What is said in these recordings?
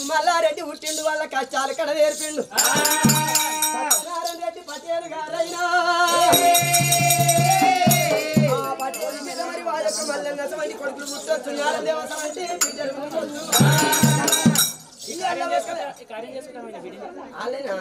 మల్లారెడ్డి పుట్టిండు వాళ్ళ కష్టాలు కడ నేర్పిండు రెడ్డి పటేల్ గారైనా పటేల్ మీద మరి వాళ్ళకు మల్లెన్నసమంటి కొడుకులు పుట్టొచ్చు దేవసమంటి బిడ్డలు పుట్టొచ్చు అలానా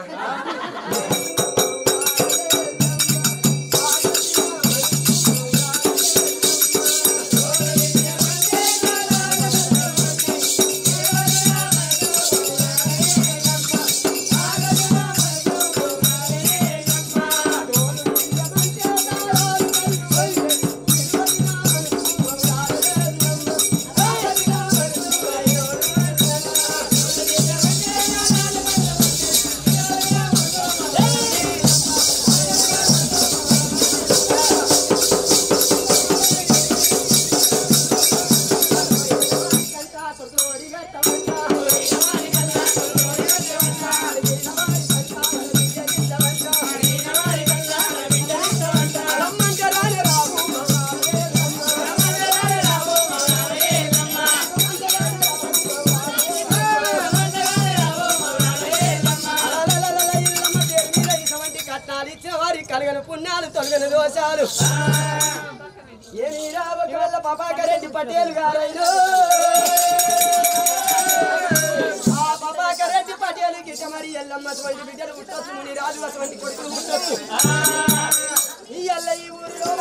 కలగని పుణ్యాలు తొలగని దోషాలు ఏమీ రావక వల్ల ప్రభాకరెడ్డి పటేల్ గారైనా ఆ ప్రభాకరెడ్డి పటేల్ గిట్ట మరి ఎల్లమ్మ వంటి బిడ్డలు పుట్టొచ్చు ముని రాజు వంటి కొడుకులు పుట్టొచ్చు ఈ ఎల్ల ఈ ఊరిలో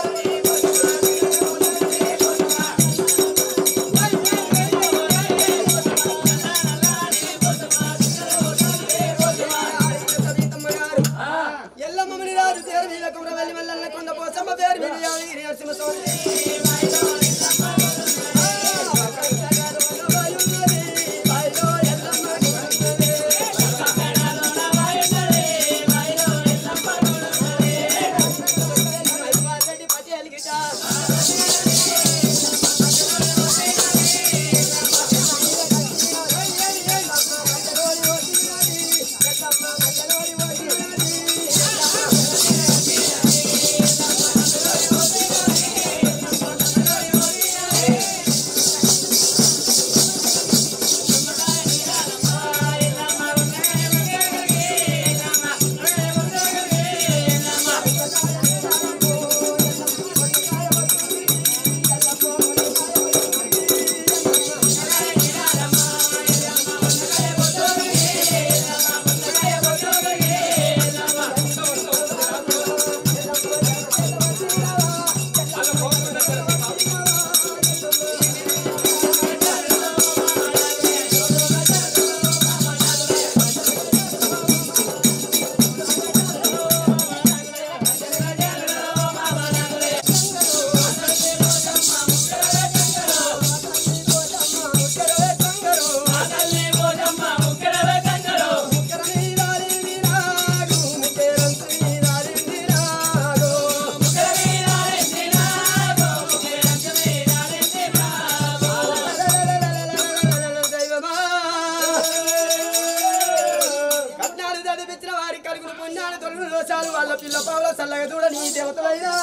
కడుగులు పుణ్యాలు తొలుగులు దోషాలు వాళ్ళ పిల్ల పావుల చల్లగా చూడ నీ దేవతలైనా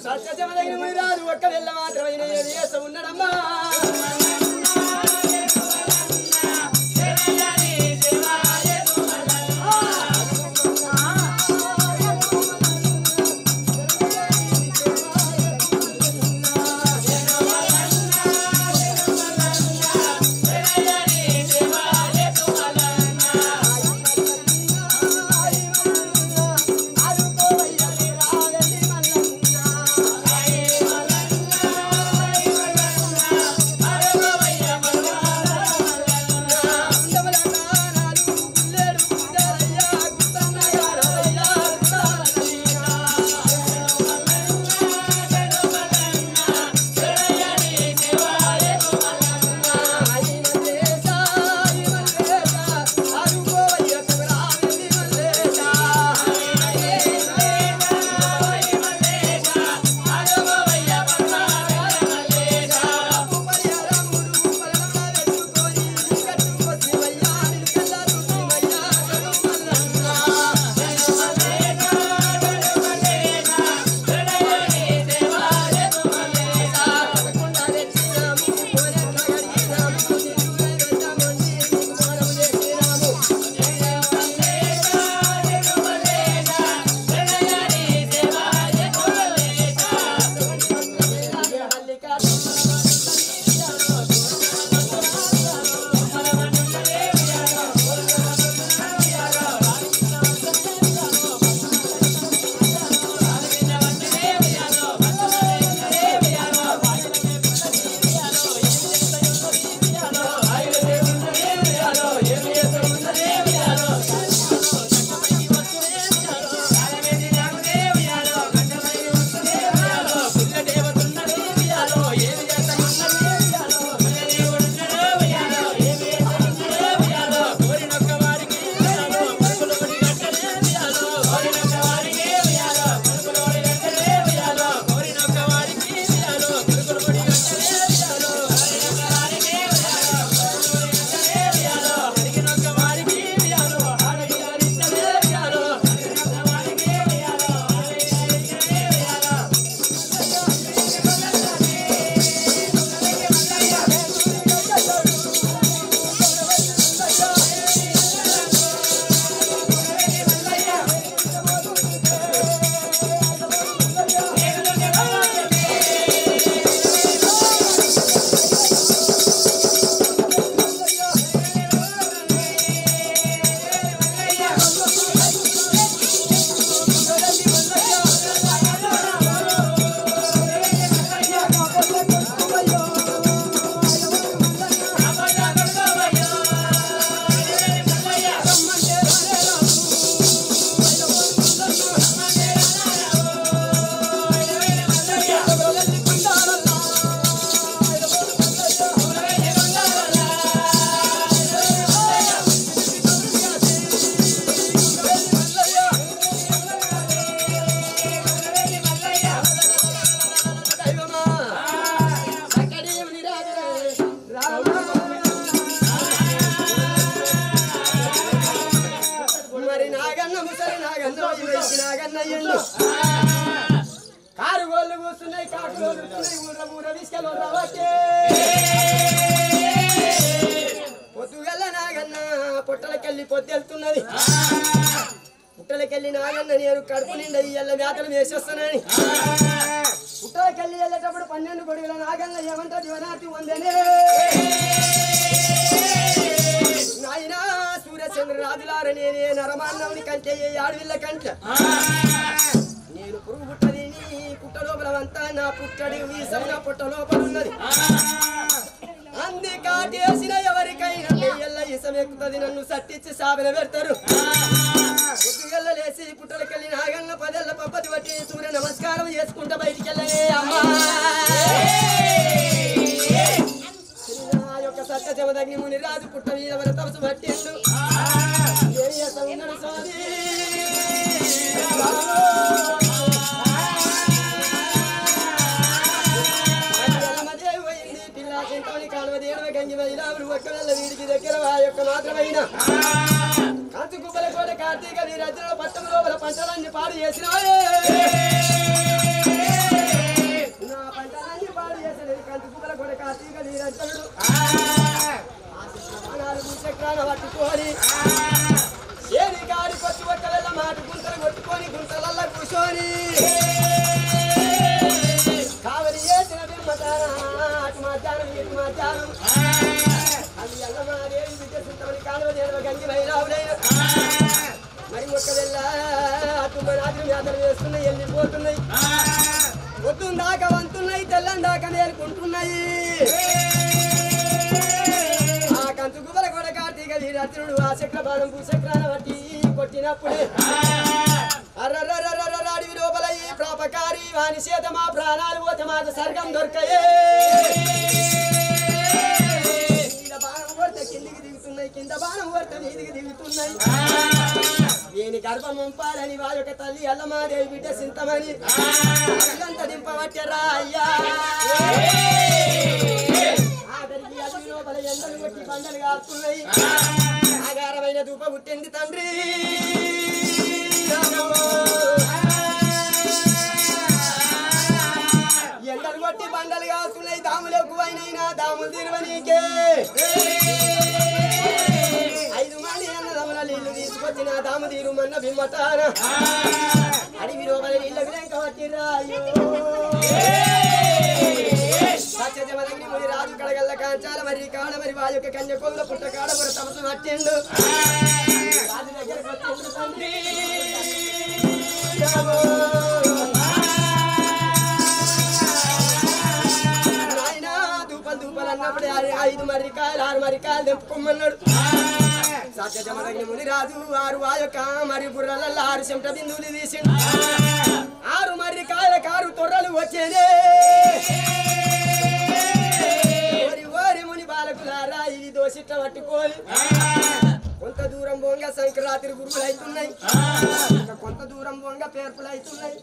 సత్యజమదగిన రాజు ఒక్క వెళ్ళ మాత్రమైన దేశం ఉన్నాడమ్మా కారు గోళ్ళు కూస్తున్నాయి కాకులు ఊర తీసుకెళ్ళి పొద్దుగల్ల నాగన్న పుట్టలకెళ్ళి పొద్దెళ్తున్నది పుట్టలకెళ్ళి నాగన్న నేను కడుపు నిండా ఇళ్ళ మేతలు వేసేస్తానని పుట్టలకెళ్ళి వెళ్ళేటప్పుడు 12 గొడుగుల నాగన్న ఏమంటా దివనాతి వందనే నాయనా సూర్యచంద్ర రాజులార నేనే నరమాన్నవుని కంటే ఆడవిల్ల కంట నేను పురుగు పుట్టది పుట్ట లోపలంతా నా పుట్టడి వీసం నా పుట్ట లోపల ఉన్నది అంది కాటేసిన ఎవరికైనా ఎల్ల ఇసం ఎక్కుతుంది నన్ను సట్టించి సాబెన పెడతారు పొద్దుగల్ల లేచి పుట్టలకెళ్ళి నాగన్న 10 ఏళ్ల పప్పతి పట్టి సూర్య నమస్కారం చేసుకుంటా బయటికి వెళ్ళనే అమ్మా యొక్క సత్య జమదగ్ని ముని రాజు పుట్ట మీద మన తపసు పట్టిండు స్వామి పిల్ల చింతని కాలువ దేడవ గంగి మహిళ ఒక్క వీడికి దగ్గర ఆ యొక్క మాత్రమైన కార్తీక వీరజన పట్టం లోపల పంటలన్నీ పాడు చేసినావే నా పంటలన్నీ పాడు చేసిన కంటి కుక్కల కూడా కార్తీక వీరజనుడు భూచక్రాన పట్టుకొని ఏది గాడి కొచ్చి ఒక్క వెళ్ళ మాట గుంతలు కొట్టుకొని గుంతలల్లా కూర్చొని కావలి చేసిన బిమ్మతాన అటు మధ్యాహ్నం ఇటు మధ్యాహ్నం అది అల్లమాదేవి బిడ్డ సుత్తమని కాలువ దేవ గంగి మైరావులైన మరి ఒక్క వెళ్ళ అటు రాత్రి యాత్ర వేస్తున్నాయి వెళ్ళిపోతున్నాయి పొద్దున్న దాకా వంతున్నాయి తెల్లని దాకా మేలుకుంటున్నాయి ఆ కంచు గుబల కూడా కార్తీక వీరర్జునుడు ఆ చక్ర బాణం భూచక్రాన బట్టి కొట్టినప్పుడే అర్రర్రర్రర్రడి లోపల ఈ ప్రాపకారి వాని చేత మా ప్రాణాలు పోతే మాకు స్వర్గం దొరకయే బాణం కొడితే కిందికి దిగుతున్నాయి కింద బాణం కొడితే మీదికి దిగుతున్నాయి దీని గర్భం పంపాలని వారి యొక్క తల్లి అల్లమాదేవి బిడ్డ సింతమని అంత దింపబట్టారా అయ్యా ఆఖరికి అతి లోపల ఎండలు కొట్టి బండలు కాస్తున్నాయి ఆగారమైన ధూప పుట్టింది తండ్రి ఎండలు కొట్టి బండలు కాస్తున్నాయి దాములు ఎక్కువైనా దాములు తీరువనీకే 5 మంది అన్నదమ్ముల నీళ్లు తీసుకొచ్చిన దాము తీరుమన్న బిమ్మటాన అడివి లోపల నీళ్ళ విలంక పట్టిర్రా అయ్యో సత్యజమదగ్ని ముని రాజు కడగల్ల కాంచాల మరి కాడ మరి వారి యొక్క కన్యకోల పుట్ట కాడ మరి తమసు పట్టిండు రాజు దగ్గరకు వచ్చిండు తండ్రి నాయనా దూపలు అన్నప్పుడే 5 మర్రికాయలు 6 మర్రికాయలు తెంపుకోమన్నాడు సత్యజమదగ్ని ముని రాజు 6 ఆ యొక్క మరి బుర్రలల్లో 6 చెమట బిందువులు తీసిండు 6 మర్రికాయల 6 తొర్రలు వచ్చేనే బాలకులారా ఇది దోషిట్ల పట్టుకోని కొంత దూరం బొంగ సంక్రాంతి గురువులు అవుతున్నాయి కొంత దూరం బొంగ పేర్పులు అవుతున్నాయి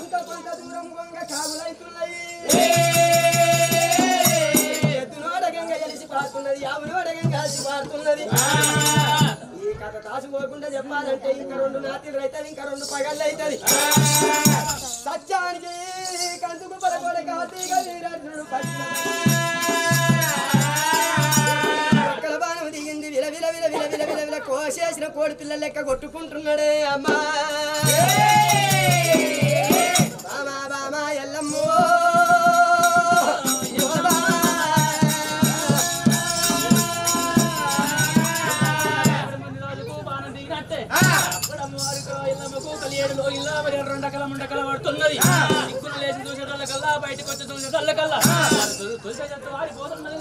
ఇంకా కొంత దూరం బొంగ కాగులు అవుతున్నాయి ఎద్దునోడగంగా కలిసి పారుతున్నది ఆవునోడగంగా కలిసి పారుతున్నది ఈ కథ తాసుకోకుండా చెప్పాలంటే ఇంకా 2 నాతిలు అవుతుంది ఇంకా 2 పగళ్ళు అవుతుంది సత్యానికి కందుకు పడకూడ కార్తీక వీరర్జునుడు పట్టిన కోసేసిన కోడి పిల్లలు లెక్క కొట్టుకుంటున్నాడే అమ్మా బామా బామా ఎల్లమ్మో ముండకల పడుతున్నది లేచి చూసేటోళ్ళ కల్లా బయటకు వచ్చి చూసేటోళ్ళ కల్లా వాడిపోతున్నది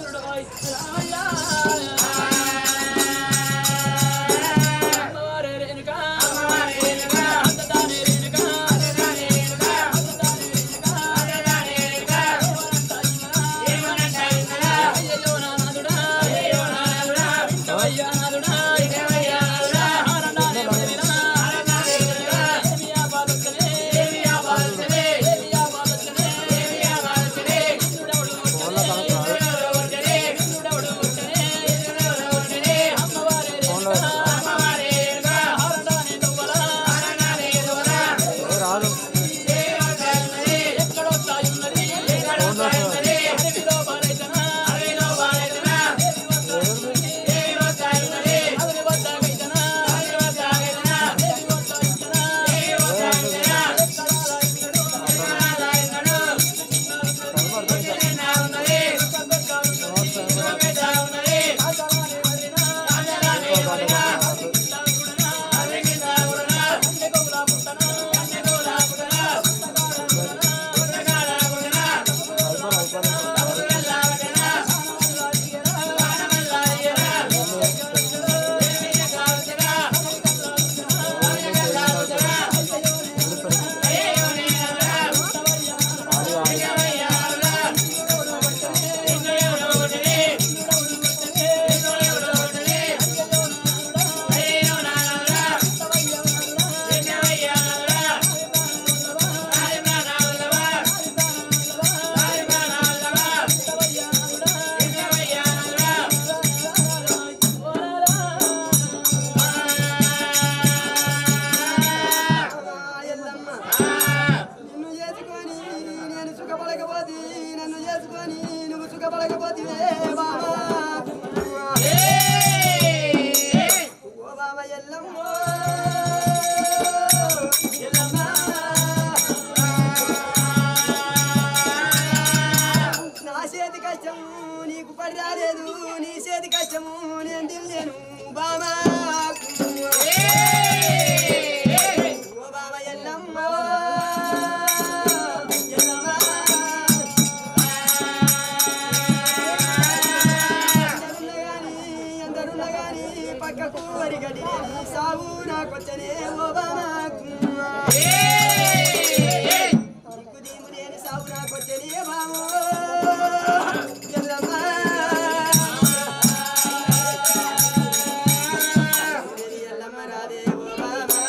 నా చేతి కష్టము నీకు పడి రాలేదు నీ చేతి కష్టము నేను తినలేను బామా ఓ బాబా ఎల్లమ్మ ఎల్లమ్మ అందరున్నా గాని పక్కకు అరిగడి సాగు నాకొచ్చనే ఓ బామా దిక్కు దీము లేని సాగు నాకొచ్చనే బామో ఎల్లమ్మ ఎల్లమ్మ రాదే ఓ బామా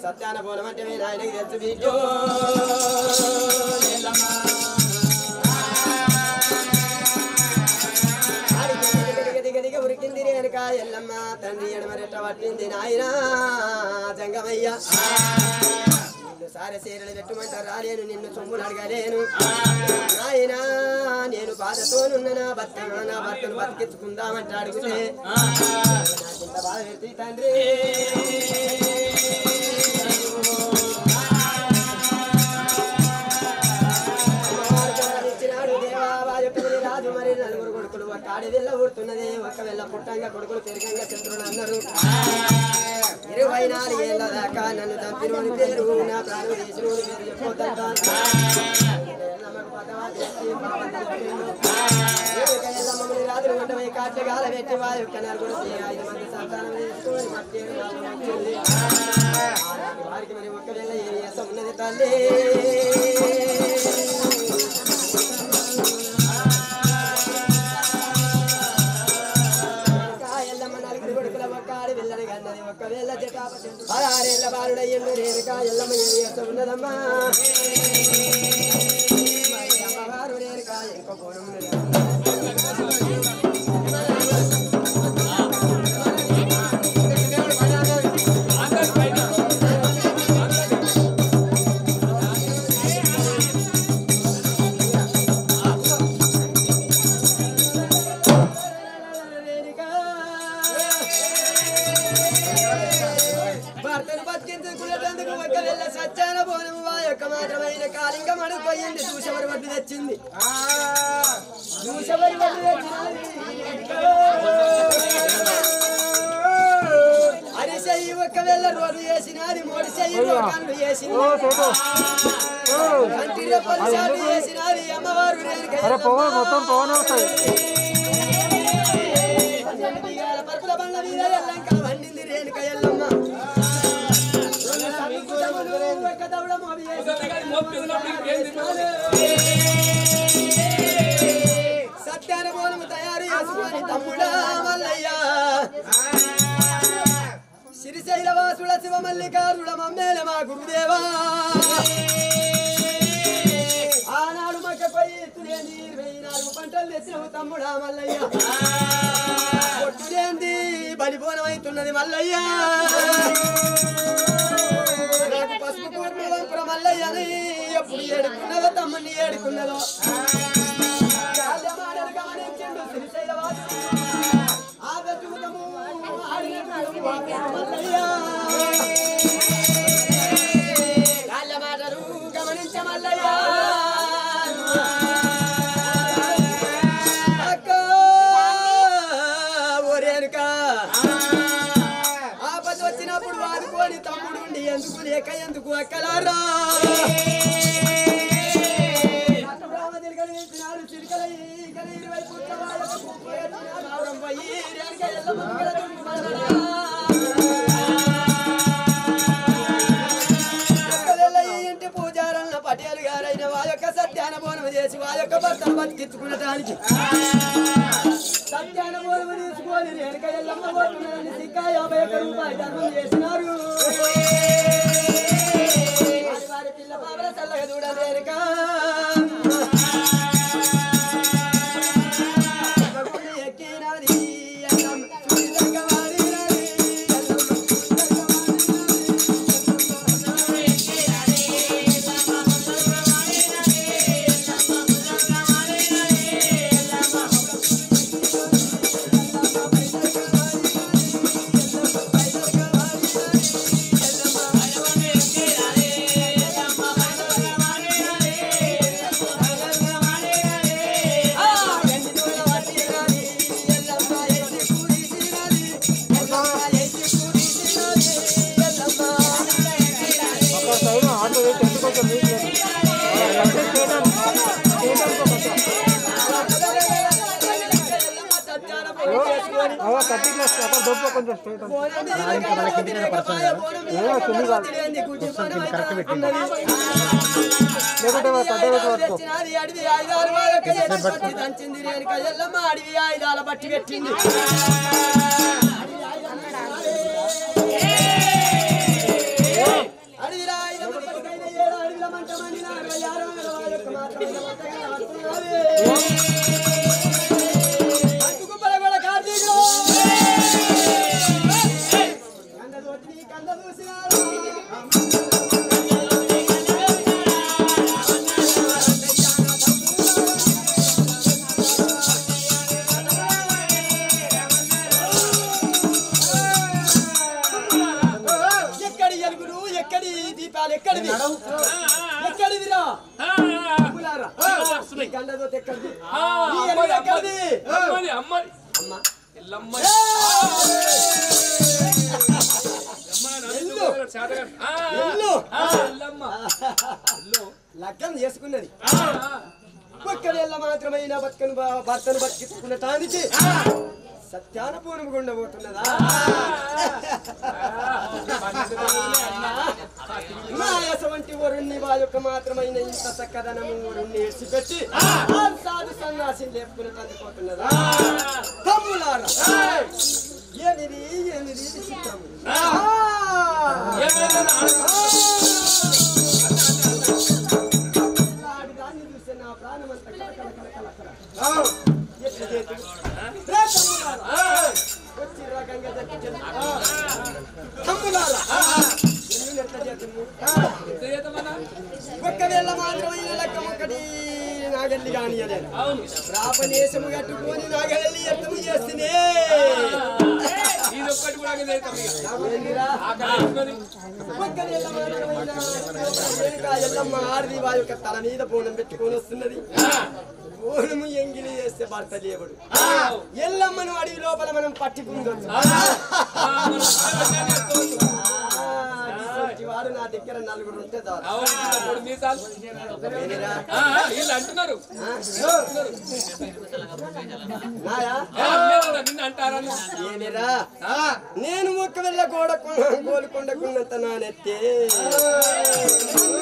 సత్యాన పోలమంటే మీ నాయనకి తెలుసు బిడ్డో దిగ ఉరికింది రేణుక ఎల్లమ్మ తండ్రి ఎడమరెట్ట పట్టింది నాయనా జంగమయ్య నిన్ను సారె సీరలు పెట్టుమంటారు రాలేను నిన్ను సొమ్ములు అడగలేను నాయనా నేను బాధతోనున్న నా భర్తను బతికించుకుందామంటే అడిగితే నాకింత బాధ పెట్టి తండ్రి రాజు మరి నలుగురు కొడుకులు ఒక ఆడి వెళ్ళ ఊడుతున్నది ఒక వెళ్ళ పుట్టంగా కొడుకులు పెరిగంగా శత్రులు అన్నారు 24 ఏళ్ళ దాకా నన్ను చంపినోని పేరు నా ప్రాణం తీసినోని పేరు చెప్పొద్దంట మమ్మల్ని రాత్రి వంటమై కాట్ల గాల పెట్టి వారి యొక్క నలుగురు 5 మంది సంతానం తీసుకొని వారికి మరి ఒక్కవేళ ఏమి చేస్తా ఉన్నది తల్లి ఒకవేళ 16 ఏళ్ళ బాలుడయ్యిండు రేణుక ఎల్లమ్మ ఏమి చేస్తా ఉన్నదమ్మా అమ్మవారు రేణుక ఇంకో కోణం సత్యాన పోనము వా యొక్క మాత్రమైన కాలింగం అడుగుపోయింది దూషవరి వడ్డు తెచ్చింది దూషవరి వడ్డు అరిసెయ్యి ఒకవేళ రోడ్డు చేసినది మోడిసెయ్యి రోడ్లు చేసింది కంటి రెప్పలు చాటు చేసినది అమ్మవారు పరుపుల బండ్ల మీద ఎల్లంక వండింది రేణుక ఎల్లమ్మ సత్యాన బోనము తయారు చేసుకొని తమ్ముడా మల్లయ్య శ్రీశైల వాసుల శివ మల్లికార్జున మమ్మేల మా గురుదేవా ఆనాడు మక్క పోయి 24 పంటలు తెచ్చినవు తమ్ముడా మల్లయ్య పొట్టులేంది బలిపోనం అవుతున్నది మల్లయ్య పసుపు పూర్ణ మల్లయ్యని ఎప్పుడు ఏడుకున్నదో తమ్ముని ఏడుకున్నదో గమనించిండు శ్రీశైల మల్లయ్య కాళ్ళ మాటలు గమనించ మల్లయ్య అక్క ఓరేనుక ఆపద వచ్చినప్పుడు వాడుకోని తమ్ముడుండి ఎందుకు లేక ఎందుకు అక్కలారా ఇంటి పూజారన్న పటేలు గారైన వాళ్ళ యొక్క సత్యాన బోనం చేసి వాళ్ళ యొక్క భర్తను బతికించుకునటానికి సత్యాన బోనం పోతున్నారని సిక్క 51 రూపాయలు ధర్మం చేసినారు వారి పిల్ల బాబల చల్లగా చూడలేరుగా ఎక్కినది అడవి ఆయుధాల బట్టి పెట్టింది అడవిలో అడవిలో మంటమంది ఎక్కడిదిరా గండతో ఎక్కడిది లగ్గం చేసుకున్నది ఒక్కడేళ్ళ మాత్రమైన భర్తను బతికించుకున్నటానికి సత్యాన పూర్వం ఉండబోతున్నదా నాయస వంటి వరుణ్ణి యొక్క మాత్రమైన ఇంత చక్కదనము వరుణ్ణి ఏడ్చిపెట్టి సాధు సన్నాసిని లేపుకున్నట్టు అందుకోతున్నదా తమ్ములారా ఏమిది చిత్రము దాన్ని చూస్తే నా ప్రాణమంతా ఒక్కవేళ మాత్రమైన లెక్కం ఒకటి నాగల్లి కాని ప్రాపనేశము కట్టుకొని నాగల్లి ఎత్తము చేస్తేనే ఎల్లమ్మ ఆడది వారి యొక్క తల మీద బోనం పెట్టుకొని వస్తున్నది బోనము ఎంగిలి చేస్తే భర్త దేవుడు ఎల్లమ్మను అడవి లోపల మనం పట్టుకుందొచ్చు వాడు నా దగ్గర నలుగురు ఉంటే అంటున్నారు నేను ఒకవేళ కోలుకొండకున్నంత నానెత్తే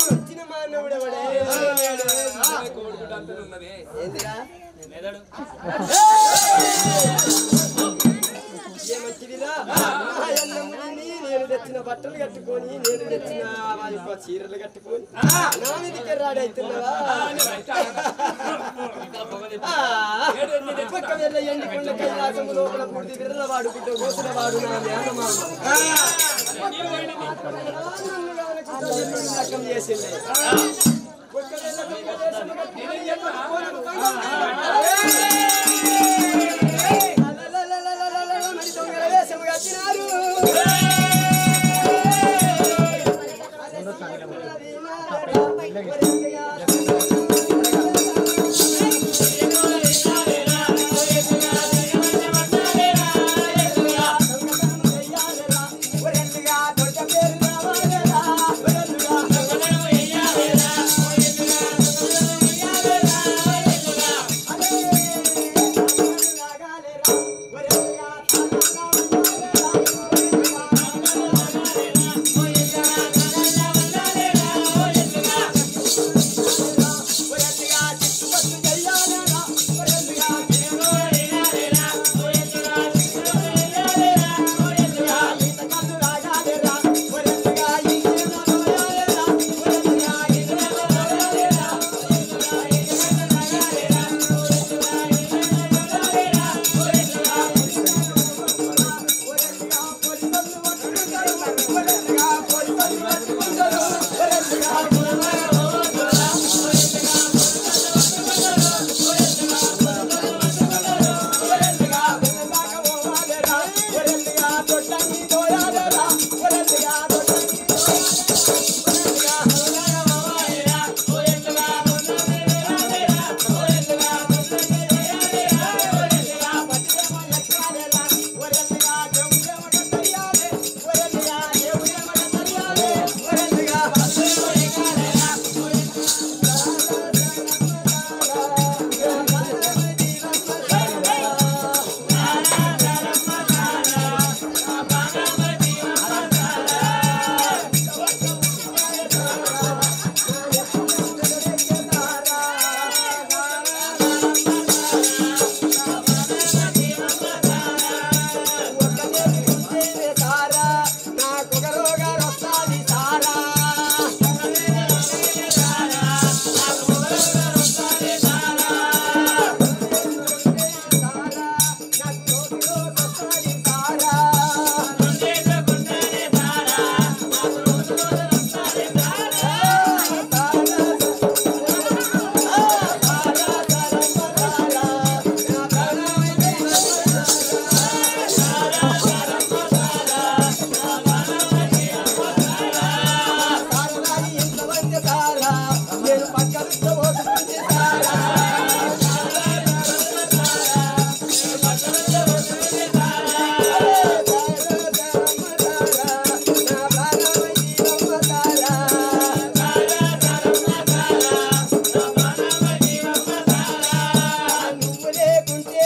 వచ్చిన మానవుడెవడే ఏందిరా ఏమంటివిరా నేను తెచ్చిన బట్టలు కట్టుకొని నేను తెచ్చిన వారి చీరలు కట్టుకొని నా మీదకి రాడైతున్నావా ఒకవేళ ఎండికొండ కైలాసము లోపల పూర్తి విరలవాడు గుడ్డ కోసినవాడు నా మేనమామ లగ్గం చేసింది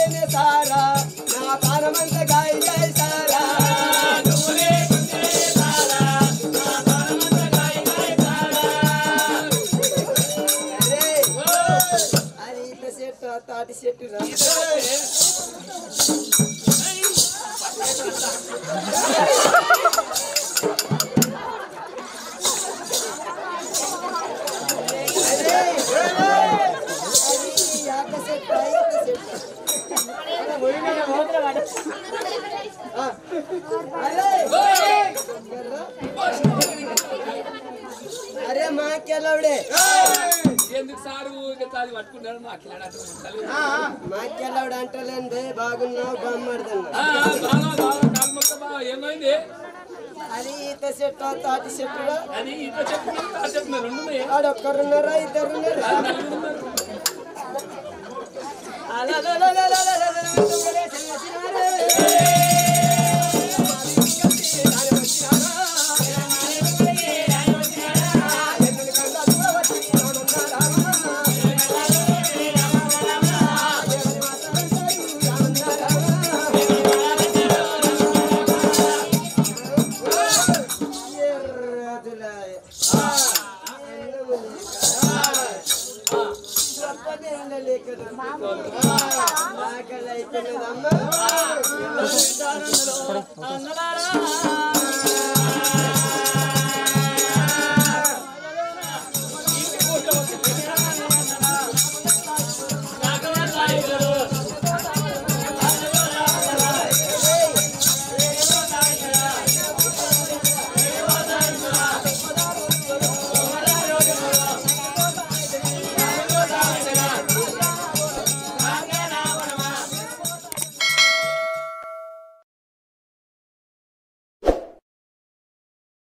లేకుంటేనే సారా నా ప్రాణమంతా గాయ గాయ సారా నువ్వు లేకుంటేనే సారా నా ప్రాణమంతా గాయ గాయ సారా అరే అది ఈత చెట్టు తాటి చెట్టు రా అరే మాకెళ్ళవుడే ఎందుకు సారు పట్టుకుంటాడు మాకెళ్ళవుడు అంటలేందే బాగున్నావు బామ్మడుతున్నా ఏమైంది అది ఈత చెట్టు తాటి చెట్టు అది ఈత చెప్తున్నా రెండు ఆడొక్కరున్నారా ఇద్దరున్నారా అన్నలారా